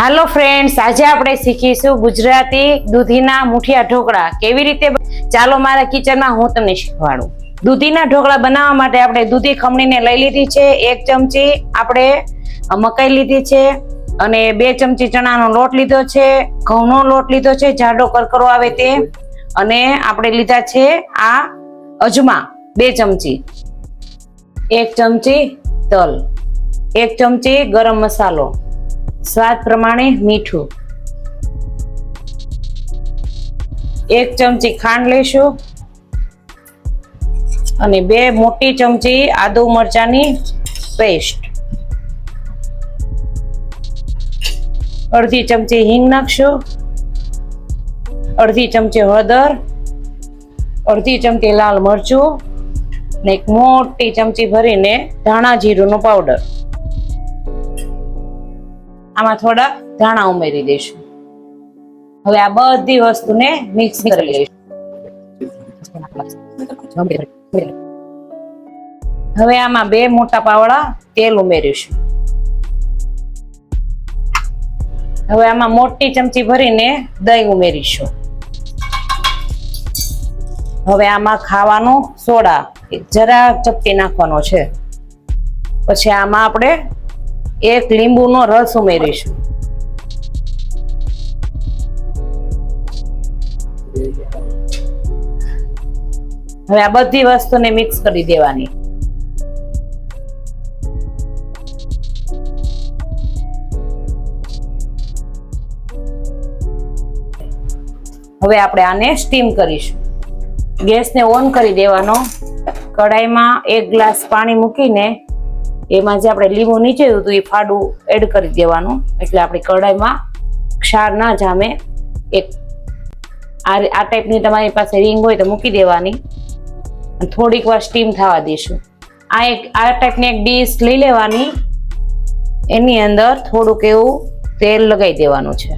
હાલો friends, આજે આપણે શીખીશું ગુજરાતી દૂધીના મુઠિયા ઢોકળા કેવી રીતે. ચાલો મારા કિચનમાં હું તમને શીખવાડું. દૂધીના ઢોકળા બનાવવા માટે આપણે દૂધી ખમણીને લઈ લીધી છે, 1 ચમચી આપણે મકાઈ લીધી છે અને 2 ચમચી ચણાનો લોટ લીધો છે, ઘઉંનો લોટ લીધો છે જાડો કરકરો આવે તે, અને આપણે લીધા છે આ અજમા 2 ચમચી, 1 ચમચી તલ, 1 ચમચી ગરમ મસાલો, સ્વાદ પ્રમાણે મીઠું, 1 ચમચી ખાંડ લેશું અને 2 મોટી ચમચી આદુ મરચાની પેસ્ટ, અડધી ચમચી હિંગ નાખશું, અડધી ચમચી હળદર, અડધી ચમચી લાલ મરચું ને 1 મોટી ચમચી ભરીને ધાણા જીરુંનો પાવડર. આમાં થોડા ધાણા ઉમેરી દઈશું. હવે આ બધી વસ્તુને મિક્સ કરી લઈશું. હવે આમાં 2 મોટા પાવડા તેલ ઉમેરીશું. હવે આમાં મોટી ચમચી ભરીને દહીં ઉમેરીશું. હવે આમાં ખાવાનો સોડા જરા ચપટી નાખવાનો છે. પછી આમાં આપણે 1 લીંબુનો રસ ઉમેરીશું. હવે આ બધી વસ્તુને મિક્સ કરી દેવાની. હવે આપણે આને સ્ટીમ કરીશું. ગેસને ઓન કરી દેવાનો. કઢાઈમાં 1 ગ્લાસ પાણી મૂકીને એમાં જે આપણે લીંબુ નીચેયું હતું એ ફાડું એડ કરી દેવાનું, એટલે આપણી કઢાઈમાં ક્ષાર ના જામે. આ ટાઈપની તમારી પાસે રીંગ હોય તો મૂકી દેવાની, થોડીક વાર સ્ટીમ થવા દઈશું. આ ટાઈપની એક ડીશ લઈ લેવાની, એની અંદર થોડુંક એવું તેલ લગાવી દેવાનું છે,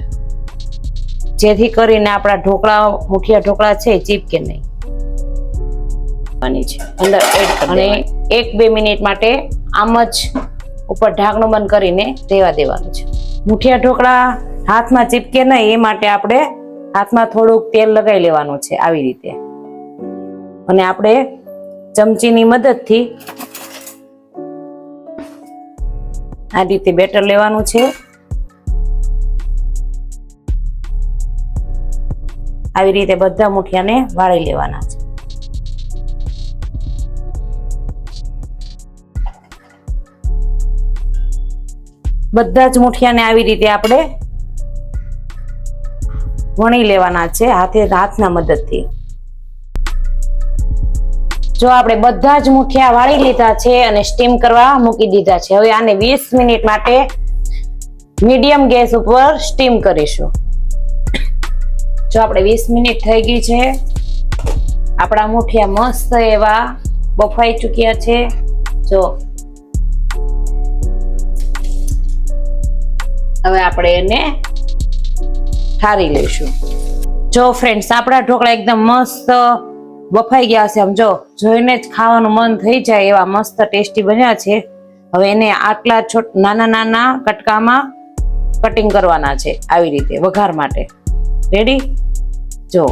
જેથી કરીને આપણા ઢોકળા મુઠિયા ઢોકળા છે ચીપકે નહીં. અંદર એડ અને 1-2 મિનિટ માટે આમ જ ઉપર ઢાંકણું બંધ કરીને રહેવા દેવાનું છે. મુઠિયા ઢોકળા હાથમાં ચીપકે નહીં એ માટે આપણે હાથમાં થોડુંક તેલ લગાવી લેવાનું છે આવી રીતે, અને આપણે ચમચીની મદદથી આ રીતે બેટર લેવાનું છે. આવી રીતે બધા મુઠિયાને વાળી લેવાના છે. બધા જ મુઠિયાને આવી રીતે આપણે વણી લેવાના છે હાથના મદદથી. જો આપણે બધા જ મુઠિયા વાળી લીધા છે અને સ્ટીમ કરવા મૂકી દીધા છે. હવે આને 20 મિનિટ માટે મીડિયમ ગેસ ઉપર સ્ટીમ કરીશું. જો આપણે 20 મિનિટ થઈ ગઈ છે, આપણા મુઠિયા મસ્ત એવા બફાઈ ચૂક્યા છે. જો હવે આપણે એને ઠારી લઈશું. જો ફ્રેન્ડ્સ, આપણા ઢોકળા એકદમ મસ્ત બફાઈ ગયા છે. આમ જો જોઈને જ ખાવાનું મન થઈ જાય એવા મસ્ત ટેસ્ટી બન્યા છે. હવે એને આટલા નાના નાના કટકામાં કટિંગ કરવાના છે આવી રીતે વઘાર માટે. રેડી? જો